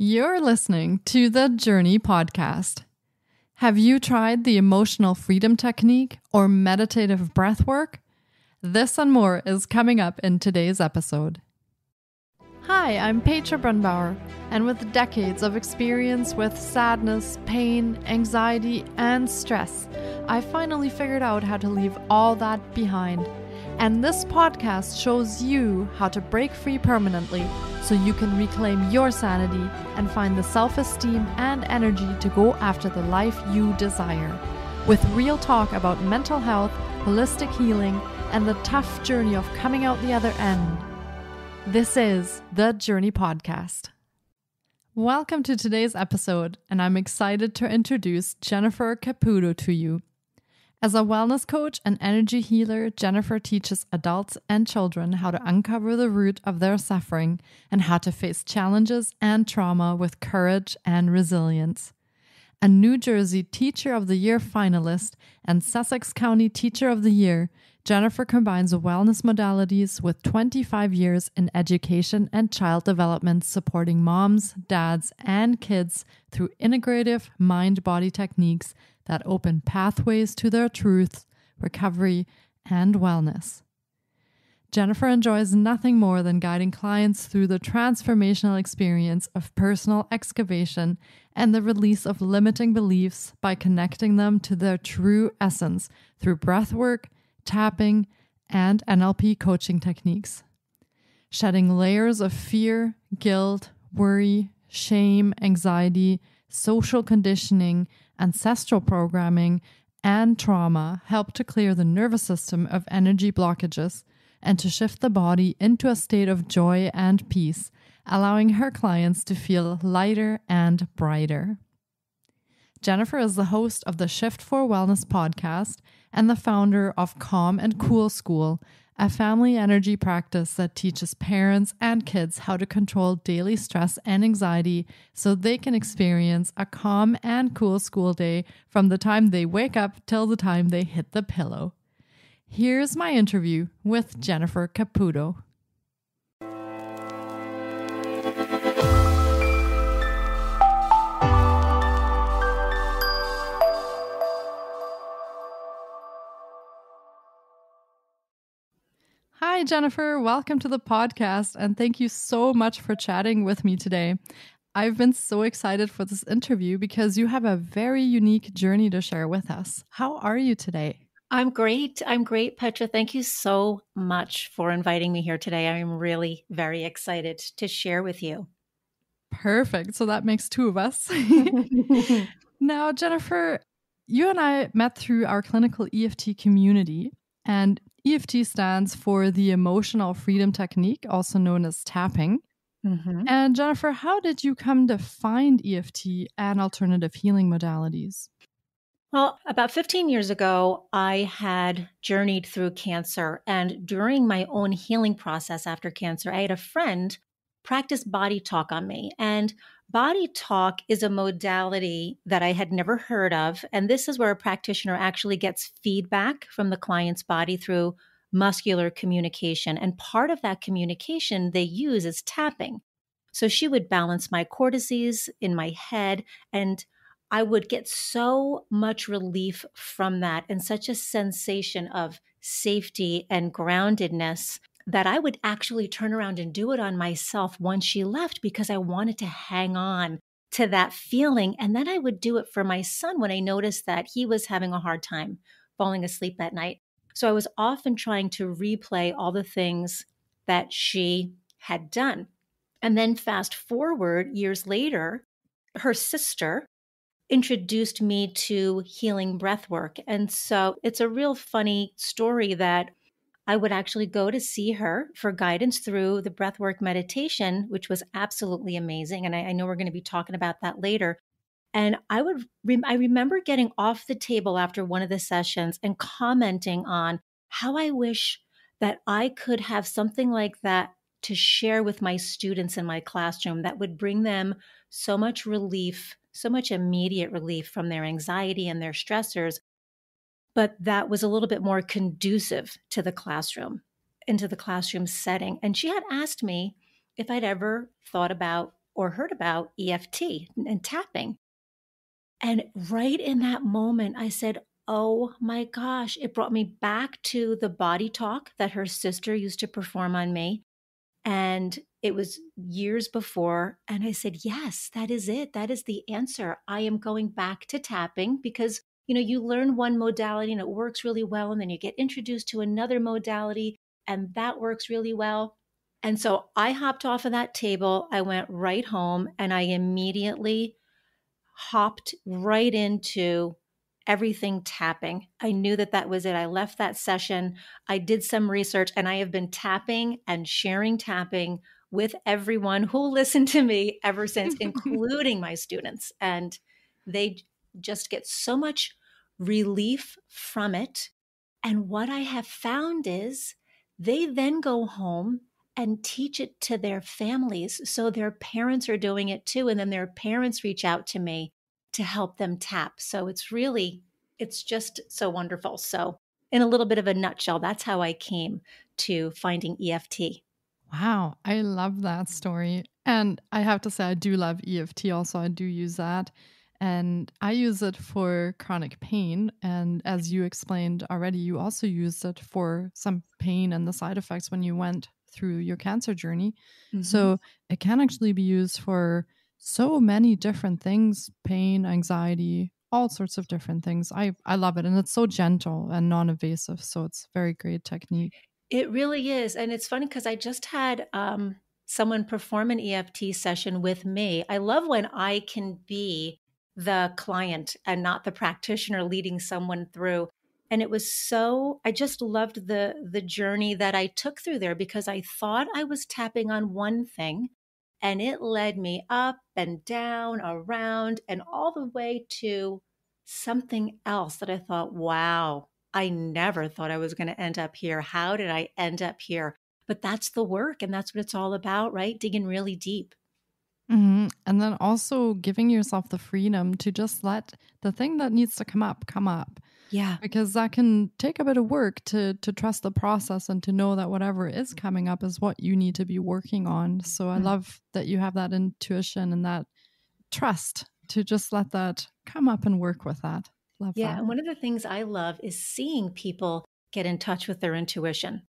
You're listening to the Jōrni Podcast. Have you tried the emotional freedom technique or meditative breathwork? This and more is coming up in today's episode. Hi, I'm Petra Brunbauer, and with decades of experience with sadness, pain, anxiety, and stress, I finally figured out how to leave all that behind. And this podcast shows you how to break free permanently so you can reclaim your sanity and find the self-esteem and energy to go after the life you desire. With real talk about mental health, holistic healing, and the tough journey of coming out the other end. This is the Jōrni Podcast. Welcome to today's episode, and I'm excited to introduce Jennifer Caputo to you. As a wellness coach and energy healer, Jennifer teaches adults and children how to uncover the root of their suffering and how to face challenges and trauma with courage and resilience. A New Jersey Teacher of the Year finalist and Sussex County Teacher of the Year, Jennifer combines wellness modalities with 25 years in education and child development, supporting moms, dads, and kids through integrative mind-body techniques that open pathways to their truth, recovery, and wellness. Jennifer enjoys nothing more than guiding clients through the transformational experience of personal excavation and the release of limiting beliefs by connecting them to their true essence through breathwork, tapping, and NLP coaching techniques. Shedding layers of fear, guilt, worry, shame, anxiety, social conditioning, ancestral programming, and trauma help to clear the nervous system of energy blockages and to shift the body into a state of joy and peace, allowing her clients to feel lighter and brighter. Jennifer is the host of the Shift for Wellness podcast and the founder of Calm and Cool School, a family energy practice that teaches parents and kids how to control daily stress and anxiety so they can experience a calm and cool school day from the time they wake up till the time they hit the pillow. Here's my interview with Jennifer Caputo. Hi, Jennifer. Welcome to the podcast, and thank you so much for chatting with me today. I've been so excited for this interview because you have a very unique journey to share with us. How are you today? I'm great. Petra. Thank you so much for inviting me here today. I'm really very excited to share with you. Perfect. So that makes two of us. Now, Jennifer, you and I met through our clinical EFT community, and EFT stands for the Emotional Freedom Technique, also known as tapping. Mm-hmm. And Jennifer, how did you come to find EFT and alternative healing modalities? Well, about 15 years ago, I had journeyed through cancer. And during my own healing process after cancer, I had a friend practice body talk on me. And body talk is a modality that I had never heard of. And this is where a practitioner actually gets feedback from the client's body through muscular communication. And part of that communication they use is tapping. So she would balance my cortices in my head, and I would get so much relief from that and such a sensation of safety and groundedness that I would actually turn around and do it on myself once she left because I wanted to hang on to that feeling. And then I would do it for my son when I noticed that he was having a hard time falling asleep at night. So I was often trying to replay all the things that she had done. And then fast forward years later, her sister introduced me to healing breathwork. And so it's a real funny story that I would actually go to see her for guidance through the breathwork meditation, which was absolutely amazing. And I know we're going to be talking about that later. And I remember getting off the table after one of the sessions and commenting on how I wish that I could have something like that to share with my students in my classroom that would bring them so much relief, so much immediate relief from their anxiety and their stressors, but that was a little bit more conducive to the classroom, into the classroom setting. And she had asked me if I'd ever thought about or heard about EFT and tapping. And right in that moment, I said, oh my gosh, it brought me back to the body talk that her sister used to perform on me. And it was years before. And I said, yes, that is it. That is the answer. I am going back to tapping because, you learn one modality and it works really well. And then you get introduced to another modality and that works really well. And so I hopped off of that table. I went right home and I immediately hopped right into everything tapping. I knew that that was it. I left that session. I did some research and I have been tapping and sharing tapping with everyone who listened to me ever since, including my students. And they just get so much relief from it. And what I have found is they then go home and teach it to their families. So their parents are doing it too. And then their parents reach out to me to help them tap. So it's just so wonderful. So, in a little bit of a nutshell, that's how I came to finding EFT. Wow, I love that story. And I have to say, I do love EFT also. I do use that. And I use it for chronic pain. And as you explained already, you also used it for some pain and the side effects when you went through your cancer journey. Mm-hmm. So it can actually be used for so many different things, pain, anxiety, all sorts of different things. I love it. And it's so gentle and non-invasive. So it's a very great technique. It really is. And it's funny because I just had someone perform an EFT session with me. I love when I can be the client and not the practitioner leading someone through. And it was I just loved the journey that I took through there because I thought I was tapping on one thing and it led me up and down, around, and all the way to something else that I thought, wow, I never thought I was going to end up here. How did I end up here? But that's the work and that's what it's all about, right? Digging really deep. Mm-hmm. And then also giving yourself the freedom to just let the thing that needs to come up. Yeah. Because that can take a bit of work to trust the process and to know that whatever is coming up is what you need to be working on. So I love that you have that intuition and that trust to just let that come up and work with that. Love Yeah. that. And one of the things I love is seeing people get in touch with their intuition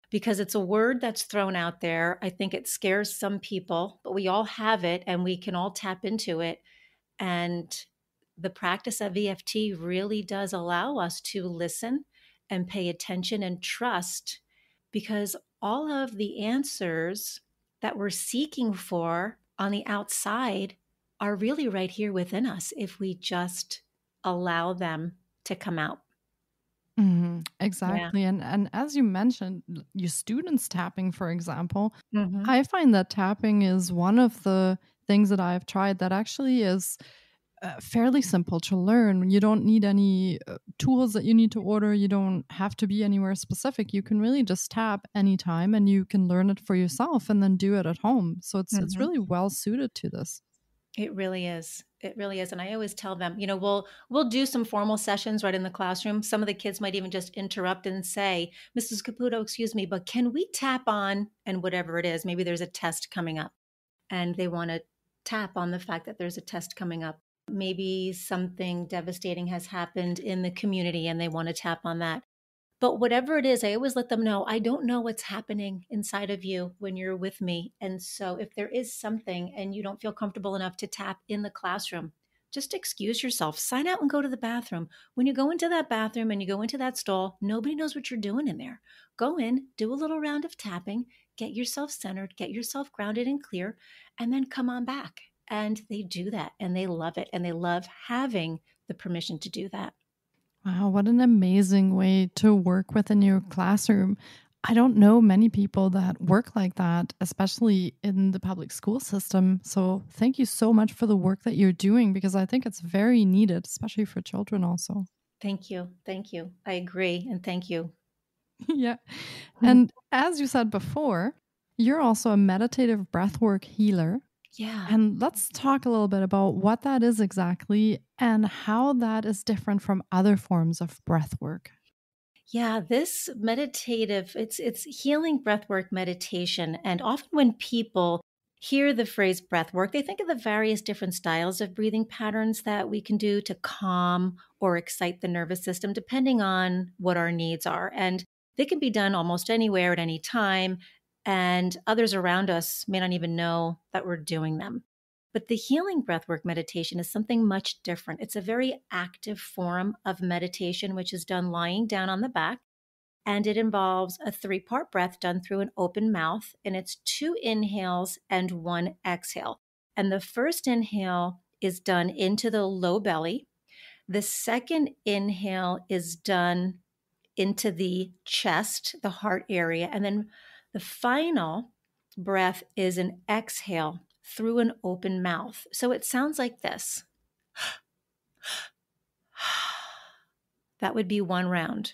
because it's a word that's thrown out there. I think it scares some people, but we all have it and we can all tap into it. And the practice of EFT really does allow us to listen and pay attention and trust because all of the answers that we're seeking for on the outside are really right here within us if we just allow them to come out. Mm-hmm. Exactly. And as you mentioned, your students tapping, for example, I find that tapping is one of the things that I've tried that actually is fairly simple to learn. You don't need any tools that you need to order. You don't have to be anywhere specific. You can really just tap anytime and you can learn it for yourself and then do it at home. So it's really well suited to this. It really is. It really is. And I always tell them, we'll do some formal sessions right in the classroom. Some of the kids might even just interrupt and say, Mrs. Caputo, excuse me, but can we tap on, and whatever it is, maybe there's a test coming up and they want to tap on the fact that there's a test coming up. Maybe something devastating has happened in the community and they want to tap on that. But whatever it is, I always let them know, I don't know what's happening inside of you when you're with me. And so if there is something and you don't feel comfortable enough to tap in the classroom, just excuse yourself, sign out and go to the bathroom. When you go into that bathroom and you go into that stall, nobody knows what you're doing in there. Go in, do a little round of tapping, get yourself centered, get yourself grounded and clear, and then come on back. And they do that and they love it. And they love having the permission to do that. Wow, what an amazing way to work within your classroom. I don't know many people that work like that, especially in the public school system. So thank you so much for the work that you're doing because I think it's very needed, especially for children also. Thank you. Thank you. I agree. And thank you. Yeah. And as you said before, you're also a meditative breathwork healer. Yeah. And let's talk a little bit about what that is exactly and how that is different from other forms of breath work. Yeah, this meditative, it's healing breathwork meditation. And often when people hear the phrase breath work, they think of the various different styles of breathing patterns that we can do to calm or excite the nervous system, depending on what our needs are. And they can be done almost anywhere at any time. And others around us may not even know that we're doing them. But the healing breathwork meditation is something much different. It's a very active form of meditation, which is done lying down on the back. And it involves a 3-part breath done through an open mouth. And it's 2 inhales and 1 exhale. And the first inhale is done into the low belly. The second inhale is done into the chest, the heart area. And then the final breath is an exhale through an open mouth. So it sounds like this. That would be 1 round.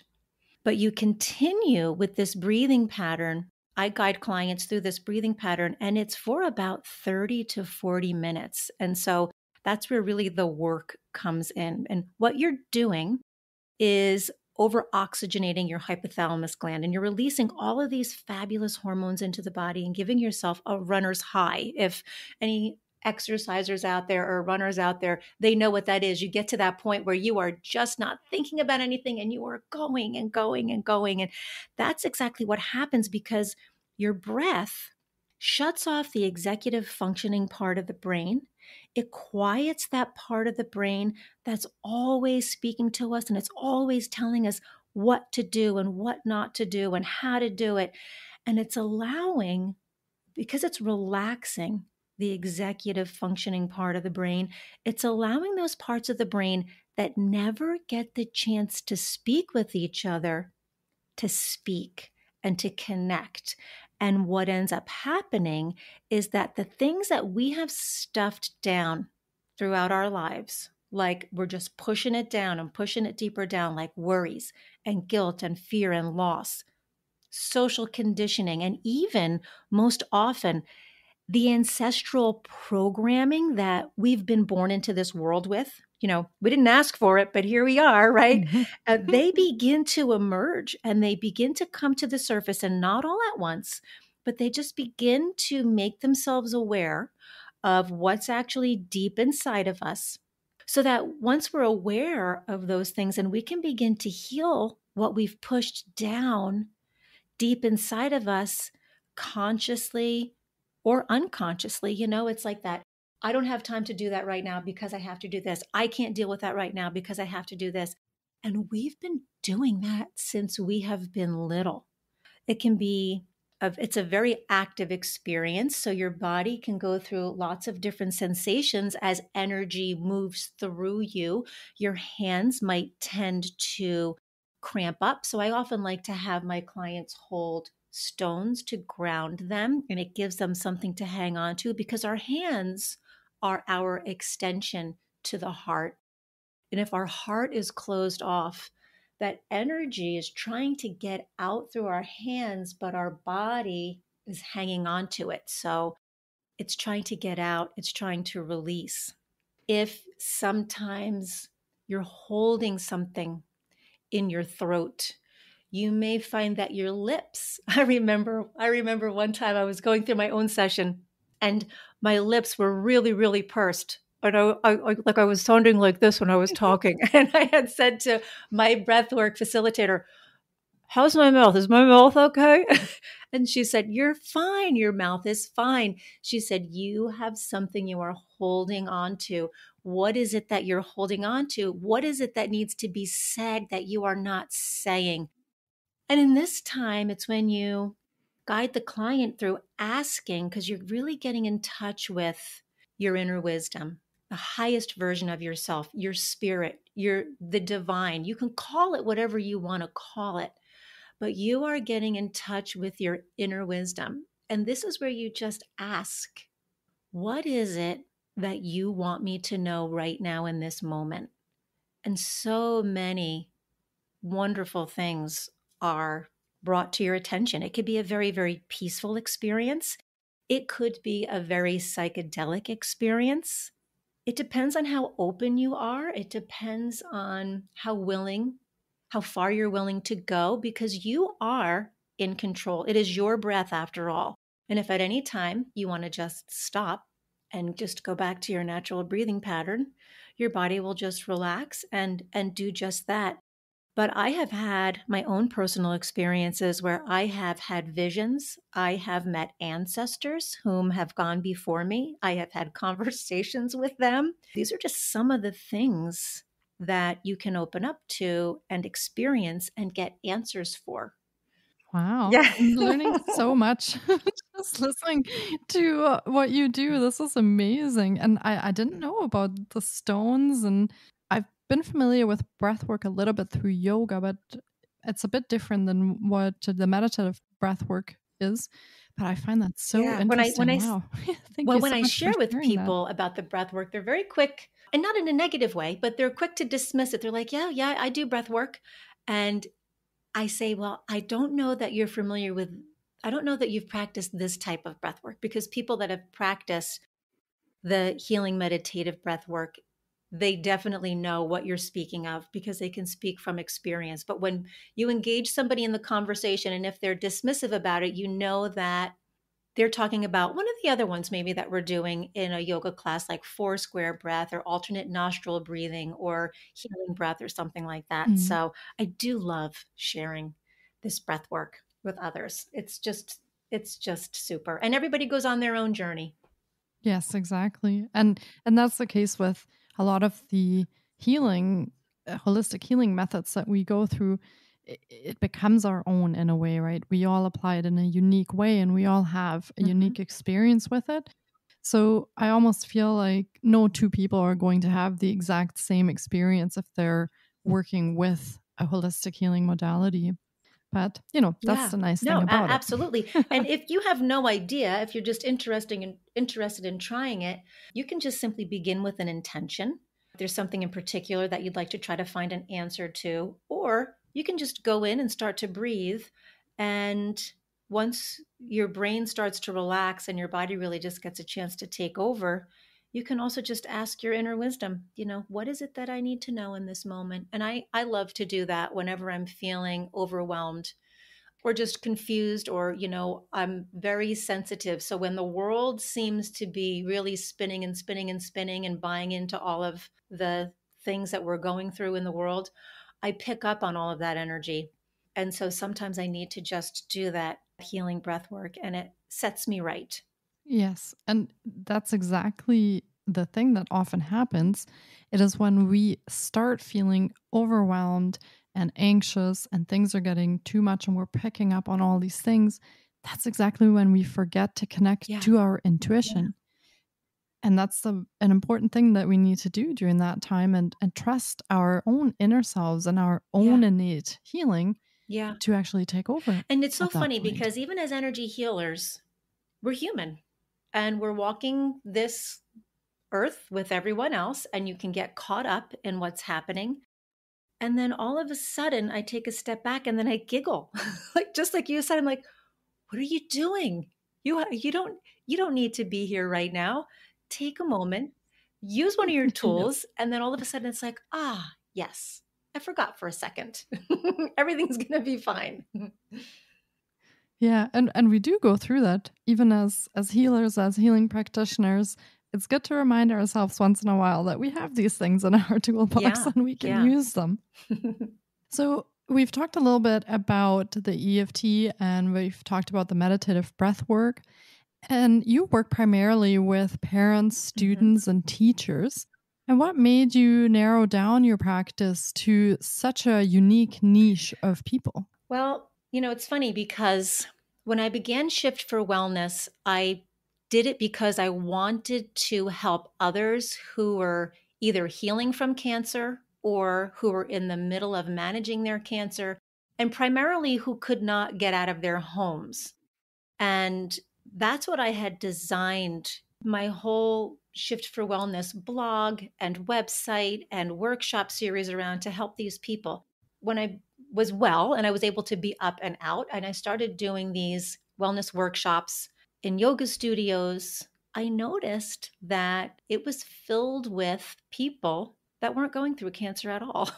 But you continue with this breathing pattern. I guide clients through this breathing pattern, and it's for about 30 to 40 minutes. And so that's where really the work comes in. And what you're doing is over oxygenating your hypothalamus gland, and you're releasing all of these fabulous hormones into the body and giving yourself a runner's high. If any exercisers out there or runners out there, they know what that is. You get to that point where you are just not thinking about anything and you are going and going and going. And that's exactly what happens because your breath shuts off the executive functioning part of the brain. It quiets that part of the brain that's always speaking to us, and it's always telling us what to do and what not to do and how to do it. And it's allowing, because it's relaxing the executive functioning part of the brain, it's allowing those parts of the brain that never get the chance to speak with each other to speak and to connect. And what ends up happening is that the things that we have stuffed down throughout our lives, like we're just pushing it down and pushing it deeper down, like worries and guilt and fear and loss, social conditioning, and even most often, the ancestral programming that we've been born into this world with. You know, we didn't ask for it, but here we are, right? They begin to emerge and they begin to come to the surface, and not all at once, but they just begin to make themselves aware of what's actually deep inside of us. So that once we're aware of those things, and we can begin to heal what we've pushed down deep inside of us, consciously or unconsciously. You know, it's like that. I don't have time to do that right now because I have to do this. I can't deal with that right now because I have to do this. And we've been doing that since we have been little. It can be, it's a very active experience. So your body can go through lots of different sensations as energy moves through you. Your hands might tend to cramp up. So I often like to have my clients hold stones to ground them, and it gives them something to hang on to, because our hands are our extension to the heart. And if our heart is closed off, that energy is trying to get out through our hands, but our body is hanging on to it. So it's trying to get out, it's trying to release. If sometimes you're holding something in your throat, you may find that your lips, I remember one time I was going through my own session and my lips were really, really pursed. And I was sounding like this when I was talking. And I had said to my breathwork facilitator, "How's my mouth? Is my mouth okay?" And she said, "You're fine. Your mouth is fine." She said, "You have something you are holding on to. What is it that you're holding on to? What is it that needs to be said that you are not saying?" And in this time, it's when you guide the client through asking, because you're really getting in touch with your inner wisdom, the highest version of yourself, your spirit, the divine. You can call it whatever you want to call it, but you are getting in touch with your inner wisdom. And this is where you just ask, what is it that you want me to know right now in this moment? And so many wonderful things are brought to your attention. It could be a very, very peaceful experience. It could be a very psychedelic experience. It depends on how open you are. It depends on how far you're willing to go, because you are in control. It is your breath after all. And if at any time you want to just stop and just go back to your natural breathing pattern, your body will just relax and do just that. But I have had my own personal experiences where I have had visions. I have met ancestors whom have gone before me. I have had conversations with them. These are just some of the things that you can open up to and experience and get answers for. Wow. Yeah. I'm learning so much just listening to what you do. This is amazing. And I didn't know about the stones. And I've been familiar with breath work a little bit through yoga, but it's a bit different than what the meditative breath work is. But I find that so Yeah. Interesting. Wow. Thank you When so I much for share with sharing that. people about the breath work, they're very quick, and not in a negative way, but they're quick to dismiss it. They're like, yeah, I do breath work. And I say, well, I don't know that you're familiar with, I don't know that you've practiced this type of breath work, because people that have practiced the healing meditative breath work, they definitely know what you're speaking of because they can speak from experience. But when you engage somebody in the conversation, and if they're dismissive about it, you know that they're talking about one of the other ones maybe that we're doing in a yoga class, like 4 square breath or alternate nostril breathing or healing breath or something like that. Mhm. So I do love sharing this breath work with others. It's just super. And everybody goes on their own journey. Yes, exactly. And that's the case with a lot of the healing holistic healing methods that we go through. It becomes our own in a way, right? We all apply it in a unique way and we all have a Mm-hmm. unique experience with it. So I almost feel like no two people are going to have the exact same experience if they're working with a holistic healing modality. But, that's Yeah. the nice thing No, about it. absolutely. And if you have no idea, if you're just interested in trying it, you can just simply begin with an intention. If there's something in particular that you'd like to try to find an answer to, or you can just go in and start to breathe. And once your brain starts to relax and your body really just gets a chance to take over, you can also just ask your inner wisdom, what is it that I need to know in this moment? And I love to do that whenever I'm feeling overwhelmed or just confused, or I'm very sensitive. So when the world seems to be really spinning and spinning and spinning and buying into all of the things that we're going through in the world, I pick up on all of that energy. And so sometimes I need to just do that healing breath work, and it sets me right. Yes. And that's exactly the thing that often happens. It is when we start feeling overwhelmed and anxious and things are getting too much and we're picking up on all these things. That's exactly when we forget to connect Yeah. to our intuition. And that's an important thing that we need to do during that time and trust our own inner selves and our own innate healing Yeah. to actually take over. And it's so At that funny point. because even as energy healers, we're human and we're walking this earth with everyone else, and you can get caught up in what's happening. And then all of a sudden I take a step back and then I giggle. Like just like you said, I'm like, what are you doing? You don't need to be here right now. Take a moment, use one of your Yes. tools, and then all of a sudden it's like, yes, I forgot for a second. Everything's gonna be fine. Yeah, and we do go through that even as healers, as healing practitioners. It's good to remind ourselves once in a while that we have these things in our toolbox Yeah, and we can yeah. use them. So we've talked a little bit about the EFT and we've talked about the meditative breath work. And you work primarily with parents, students, and teachers. And what made you narrow down your practice to such a unique niche of people? Well, it's funny because when I began Shift for Wellness, I did it because I wanted to help others who were either healing from cancer or who were in the middle of managing their cancer, and primarily who could not get out of their homes. And that's what I had designed my whole Shift for Wellness blog and website and workshop series around, to help these people. When I was well and I was able to be up and out, and I started doing these wellness workshops in yoga studios, I noticed that it was filled with people that weren't going through cancer at all.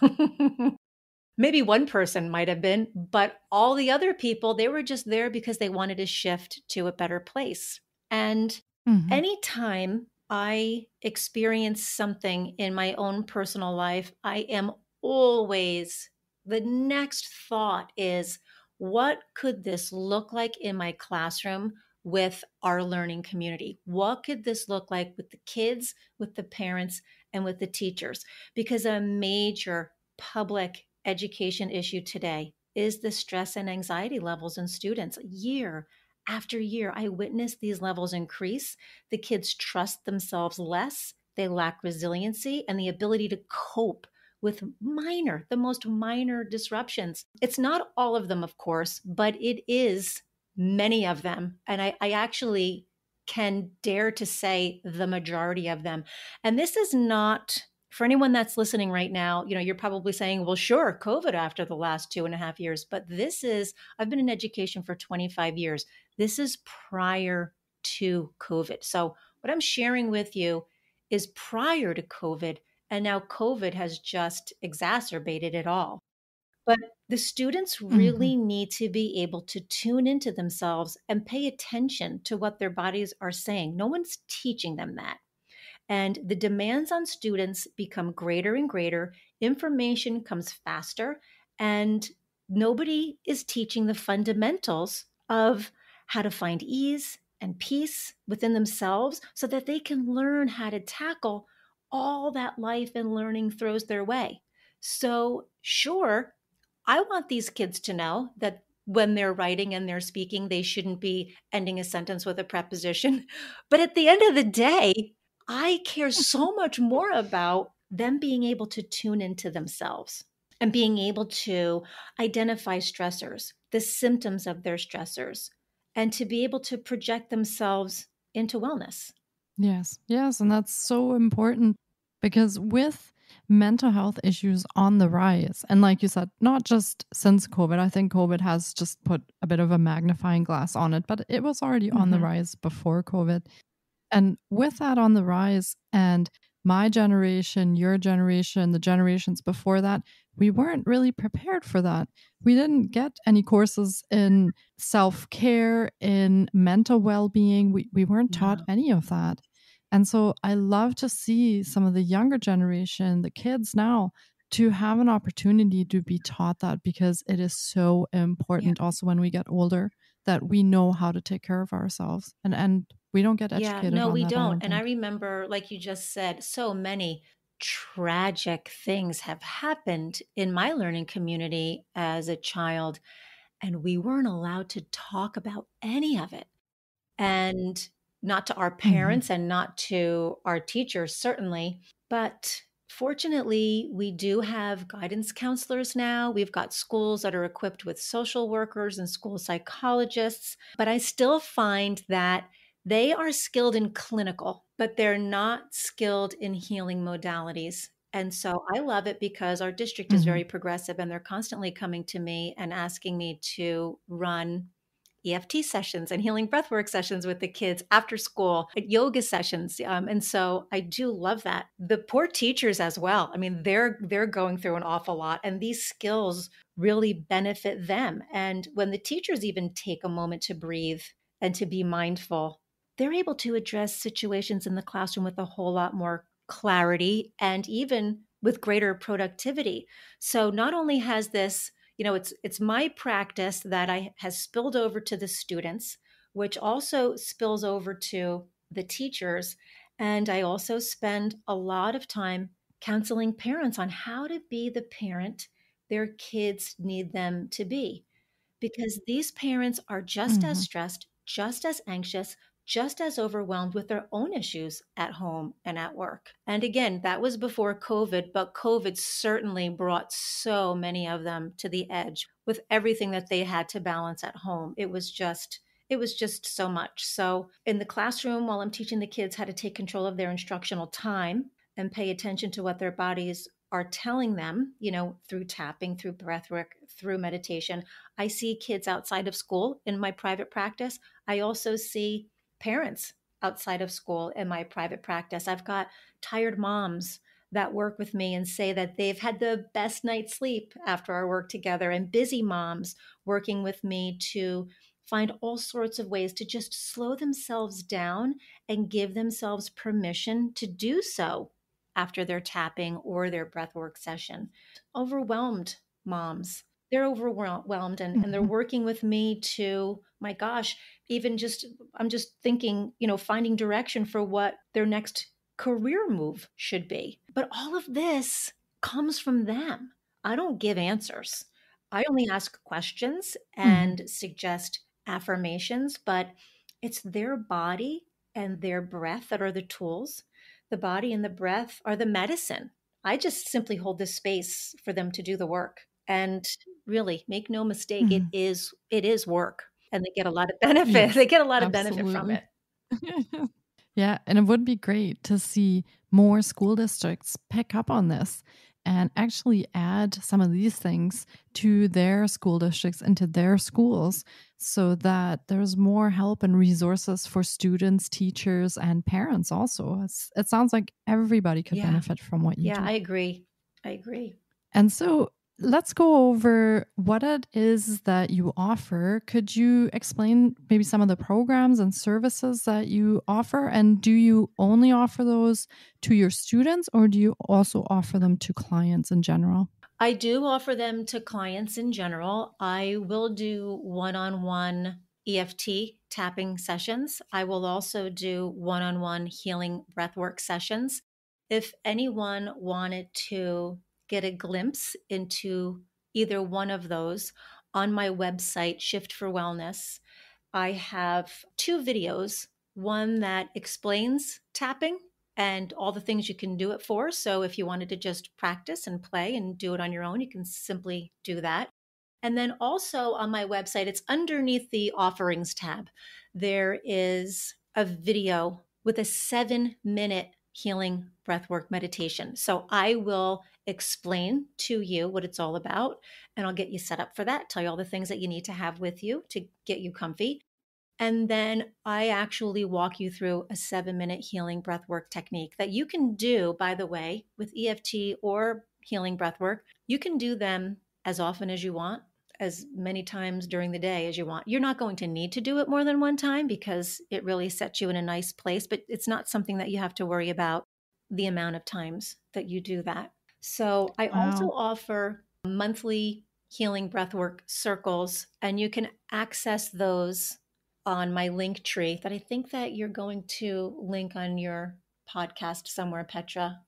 Maybe one person might have been, but all the other people, they were just there because they wanted to shift to a better place. And Hmm. anytime I experience something in my own personal life, I am always, the next thought is, what could this look like in my classroom with our learning community? What could this look like with the kids, with the parents, and with the teachers? Because a major public education issue today is the stress and anxiety levels in students. Year after year, I witness these levels increase. The kids trust themselves less. They lack resiliency and the ability to cope with the most minor disruptions. It's not all of them, of course, but it is many of them. And I actually can dare to say the majority of them. And this is not for anyone that's listening right now. You're probably saying, well, sure, COVID after the last 2.5 years, but I've been in education for 25 years. This is prior to COVID. So what I'm sharing with you is prior to COVID, and now COVID has just exacerbated it all. But the students Hmm. really need to be able to tune into themselves and pay attention to what their bodies are saying. No one's teaching them that. And the demands on students become greater and greater. Information comes faster, and nobody is teaching the fundamentals of how to find ease and peace within themselves so that they can learn how to tackle all that life and learning throws their way. So, sure, I want these kids to know that when they're writing and they're speaking, they shouldn't be ending a sentence with a preposition. But at the end of the day, I care so much more about them being able to tune into themselves and being able to identify stressors, the symptoms of their stressors, and to be able to project themselves into wellness. Yes, yes. And that's so important because with mental health issues on the rise, and like you said, not just since COVID, I think COVID has just put a bit of a magnifying glass on it, but it was already on the Mhm. rise before COVID. And with that on the rise, and my generation, your generation, the generations before that, we weren't really prepared for that. We didn't get any courses in self care, in mental well being. We weren't taught No. any of that. And so I love to see some of the younger generation, the kids now, to have an opportunity to be taught that because it is so Yeah. important also when we get older that we know how to take care of ourselves. And we don't get Yeah, educated no, on we that, I don't. don't And I think. remember, like you just said, so many tragic things have happened in my learning community as a child, and we weren't allowed to talk about any of it. And not to our Mhm. parents and not to our teachers, certainly. But fortunately, we do have guidance counselors now. We've got schools that are equipped with social workers and school psychologists. But I still find that they are skilled in clinical, but they're not skilled in healing modalities. And so I love it because our district is Mhm. very progressive and they're constantly coming to me and asking me to run EFT sessions and healing breathwork sessions with the kids after school, yoga sessions, and so I do love that. The poor teachers as well. I mean, they're going through an awful lot, and these skills really benefit them. And when the teachers even take a moment to breathe and to be mindful, they're able to address situations in the classroom with a whole lot more clarity and even with greater productivity. So not only has this, it's my practice that I has spilled over to the students, which also spills over to the teachers. And I also spend a lot of time counseling parents on how to be the parent their kids need them to be, because these parents are just as Mhm. stressed, just as anxious, just as overwhelmed with their own issues at home and at work. And again, that was before COVID, but COVID certainly brought so many of them to the edge with everything that they had to balance at home. It was just so much. So, in the classroom, while I'm teaching the kids how to take control of their instructional time and pay attention to what their bodies are telling them, through tapping, through breath work, through meditation, I see kids outside of school in my private practice. I also see parents outside of school in my private practice. I've got tired moms that work with me and say that they've had the best night's sleep after our work together, and busy moms working with me to find all sorts of ways to just slow themselves down and give themselves permission to do so after their tapping or their breathwork session. Overwhelmed moms, they're overwhelmed and they're working with me to, my gosh, even just, I'm just thinking, finding direction for what their next career move should be. But all of this comes from them. I don't give answers. I only ask questions and suggest affirmations, but it's their body and their breath that are the tools. The body and the breath are the medicine. I just simply hold this space for them to do the work. And really, make no mistake, it is work. And they get a lot of benefit. Yes, They get a lot of benefit from it. Yeah, and it would be great to see more school districts pick up on this and actually add some of these things to their school districts, into their schools, so that there's more help and resources for students, teachers, and parents also. It sounds like everybody could benefit from what you do. Yeah, I agree. And so let's go over what it is that you offer. Could you explain maybe some of the programs and services that you offer? And do you only offer those to your students, or do you also offer them to clients in general? I do offer them to clients in general. I will do one-on-one EFT tapping sessions. I will also do one-on-one healing breathwork sessions. If anyone wanted to get a glimpse into either one of those, on my website, Shift for Wellness, I have 2 videos, one that explains tapping and all the things you can do it for. So if you wanted to just practice and play and do it on your own, you can simply do that. And then also on my website, it's underneath the offerings tab. There is a video with a 7-minute healing breathwork meditation. So I will explain to you what it's all about, and I'll get you set up for that, tell you all the things that you need to have with you to get you comfy. And then I actually walk you through a 7-minute healing breathwork technique that you can do, by the way, with EFT or healing breathwork. You can do them as often as you want, as many times during the day as you want. You're not going to need to do it more than one time because it really sets you in a nice place, but it's not something that you have to worry about the amount of times that you do that. So I also offer monthly healing breathwork circles, and you can access those on my link tree that I think that you're going to link on your podcast somewhere, Petra.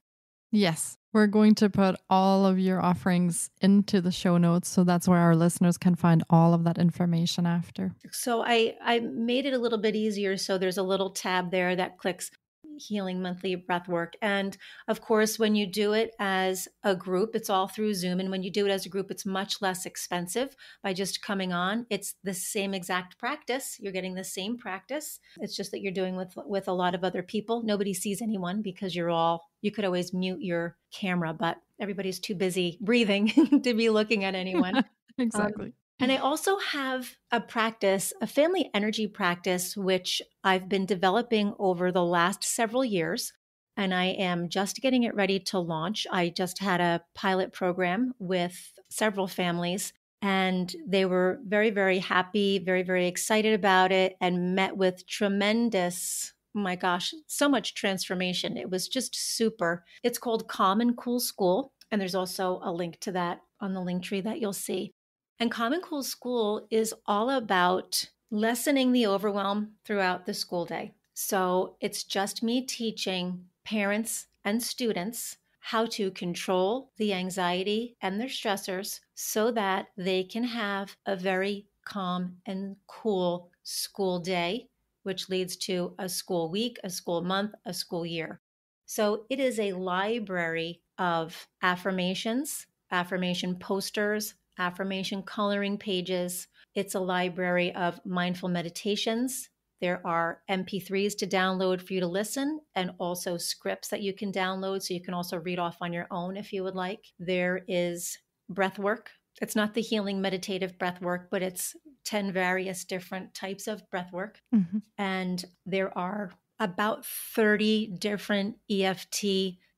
Yes, we're going to put all of your offerings into the show notes. So that's where our listeners can find all of that information after. So I made it a little bit easier. So there's a little tab there that clicks healing monthly breathwork. And of course, when you do it as a group, it's all through Zoom. And when you do it as a group, it's much less expensive by just coming on. It's the same exact practice. You're getting the same practice. It's just that you're doing with a lot of other people. Nobody sees anyone because you could always mute your camera, but everybody's too busy breathing to be looking at anyone. Exactly. And I also have a practice, a family energy practice, which I've been developing over the last several years. And I am just getting it ready to launch. I just had a pilot program with several families, and they were very, very happy, very, very excited about it, and met with tremendous, oh my gosh, so much transformation. It was just super. It's called Calm and Cool School. And there's also a link to that on the link tree that you'll see. And Calm and Cool School is all about lessening the overwhelm throughout the school day. So it's just me teaching parents and students how to control the anxiety and their stressors so that they can have a very calm and cool school day, which leads to a school week, a school month, a school year. So it is a library of affirmations, affirmation posters, affirmation coloring pages. It's a library of mindful meditations. There are MP3s to download for you to listen, and also scripts that you can download so you can also read off on your own if you would like. There is breath work. It's not the healing meditative breath work, but it's 10 various different types of breath work. And there are about 30 different EFT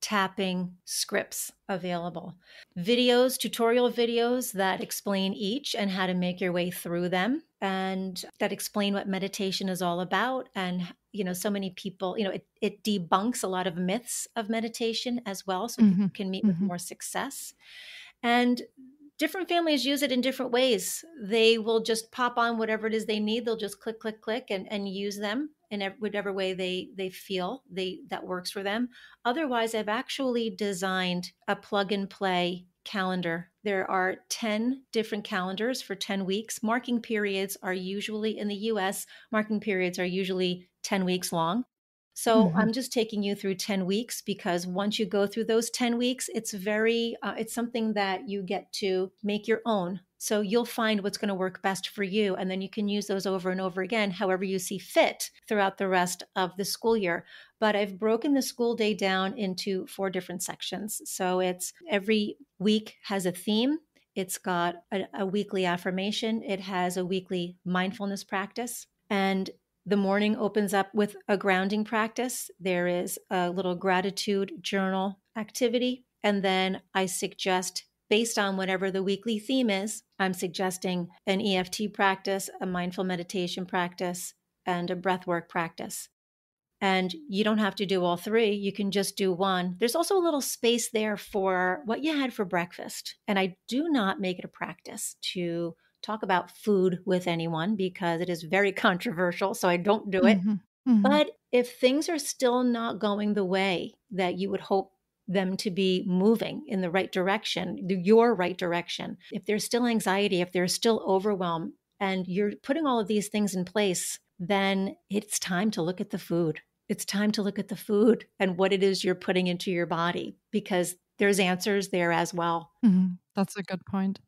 tapping scripts available. Videos, tutorial videos that explain each and how to make your way through them, and that explain what meditation is all about. And, so many people, it debunks a lot of myths of meditation as well, so people can meet with more success. And different families use it in different ways. They will just pop on whatever it is they need. They'll just click, click, click and use them in whatever way they feel that works for them. Otherwise, I've actually designed a plug and play calendar. There are 10 different calendars for 10 weeks. Marking periods are usually, in the US, marking periods are usually 10 weeks long. So I'm just taking you through 10 weeks because once you go through those 10 weeks, it's it's something that you get to make your own. So you'll find what's going to work best for you. And then you can use those over and over again, however you see fit throughout the rest of the school year. But I've broken the school day down into 4 different sections. So it's every week has a theme. It's got a weekly affirmation. It has a weekly mindfulness practice. And the morning opens up with a grounding practice. There is a little gratitude journal activity. And then I suggest, based on whatever the weekly theme is, I'm suggesting an EFT practice, a mindful meditation practice, and a breathwork practice. And you don't have to do all 3. You can just do one. There's also a little space there for what you had for breakfast. And I do not make it a practice to talk about food with anyone because it is very controversial. So I don't do it. But if things are still not going the way that you would hope them to be moving in the right direction, your right direction, if there's still anxiety, if there's still overwhelm, and you're putting all of these things in place, then it's time to look at the food. It's time to look at the food and what it is you're putting into your body, because there's answers there as well. That's a good point.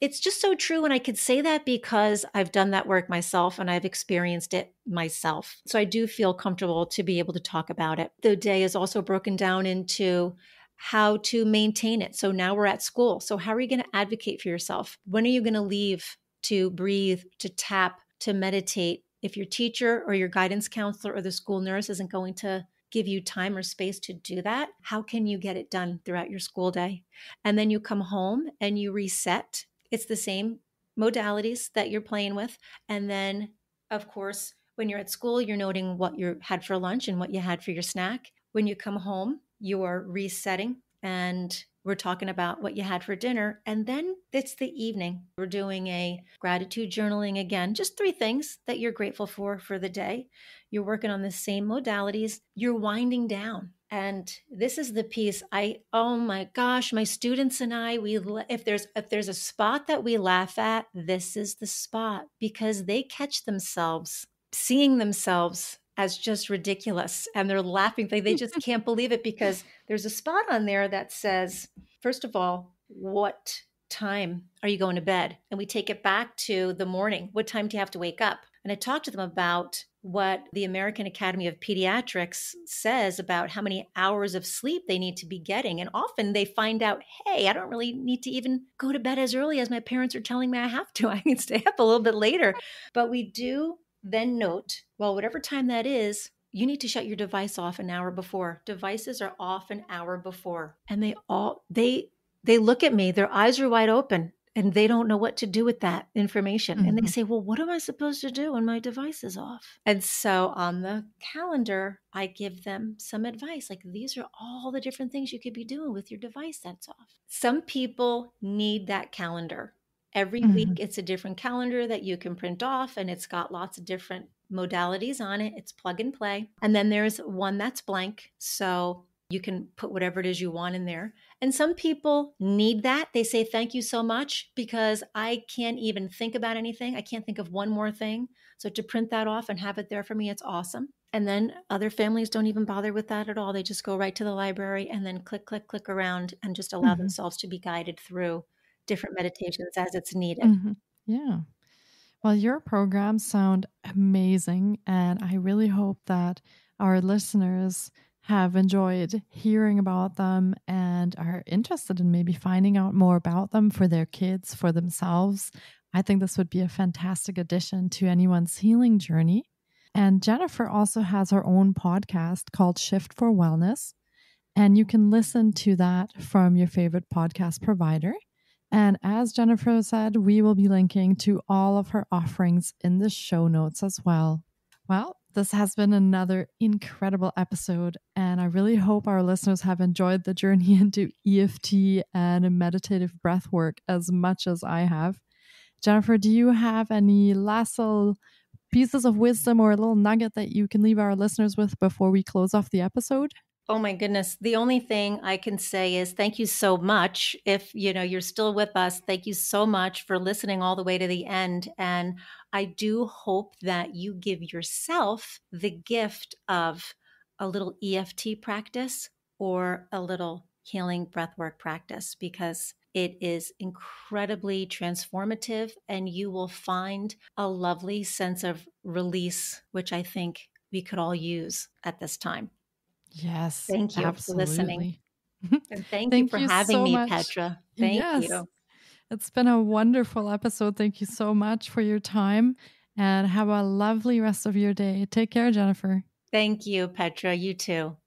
It's just so true. And I could say that because I've done that work myself and I've experienced it myself. So I do feel comfortable to be able to talk about it. The day is also broken down into how to maintain it. So now we're at school. So how are you going to advocate for yourself? When are you going to leave to breathe, to tap, to meditate? If your teacher or your guidance counselor or the school nurse isn't going to give you time or space to do that, how can you get it done throughout your school day? And then you come home and you reset. It's the same modalities that you're playing with. And then, of course, when you're at school, you're noting what you had for lunch and what you had for your snack. When you come home, you're resetting and we're talking about what you had for dinner. And then it's the evening. We're doing a gratitude journaling again, just 3 things that you're grateful for the day. You're working on the same modalities. You're winding down. And this is the piece oh my gosh, my students and I, if there's a spot that we laugh at, this is the spot, because they catch themselves seeing themselves as just ridiculous and they're laughing. They just can't believe it, because there's a spot on there that says, first of all, what time are you going to bed? And we take it back to the morning. What time do you have to wake up? And I talked to them about what the American Academy of Pediatrics says about how many hours of sleep they need to be getting. And often they find out, hey, I don't really need to even go to bed as early as my parents are telling me I have to. I can stay up a little bit later. But we do then note, well, whatever time that is, you need to shut your device off an hour before. Devices are off an hour before. And they look at me, their eyes are wide open. And they don't know what to do with that information. And they say, well, what am I supposed to do when my device is off? And so on the calendar, I give them some advice. Like, these are all the different things you could be doing with your device that's off. Some people need that calendar. Every week, it's a different calendar that you can print off, and it's got lots of different modalities on it. It's plug and play. And then there's one that's blank. So you can put whatever it is you want in there. And some people need that. They say, thank you so much, because I can't even think about anything. I can't think of one more thing. So to print that off and have it there for me, it's awesome. And then other families don't even bother with that at all. They just go right to the library and then click, click, click around and just allow themselves to be guided through different meditations as it's needed. Yeah. Well, your programs sound amazing. And I really hope that our listeners have enjoyed hearing about them and are interested in maybe finding out more about them for their kids, for themselves. I think this would be a fantastic addition to anyone's healing journey. And Jennifer also has her own podcast called Shift for Wellness. And you can listen to that from your favorite podcast provider. And as Jennifer said, we will be linking to all of her offerings in the show notes as well. Well, this has been another incredible episode, and I really hope our listeners have enjoyed the journey into EFT and meditative breath work as much as I have. Jennifer, do you have any last little pieces of wisdom or a little nugget that you can leave our listeners with before we close off the episode? Oh my goodness. The only thing I can say is thank you so much. If you're still with us, thank you so much for listening all the way to the end. And I do hope that you give yourself the gift of a little EFT practice or a little healing breathwork practice, because it is incredibly transformative and you will find a lovely sense of release, which I think we could all use at this time. Yes, Thank you absolutely. for listening. And thank you for having so me, much. Petra. Thank you. It's been a wonderful episode. Thank you so much for your time and have a lovely rest of your day. Take care, Jennifer. Thank you, Petra. You too.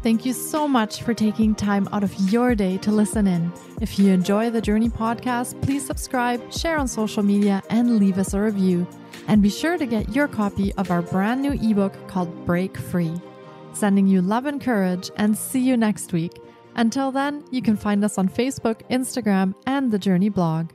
Thank you so much for taking time out of your day to listen in. If you enjoy the Jōrni Podcast, please subscribe, share on social media, and leave us a review. And be sure to get your copy of our brand new ebook called Break Free. Sending you love and courage, and see you next week. Until then, you can find us on Facebook, Instagram, and the Jōrni blog.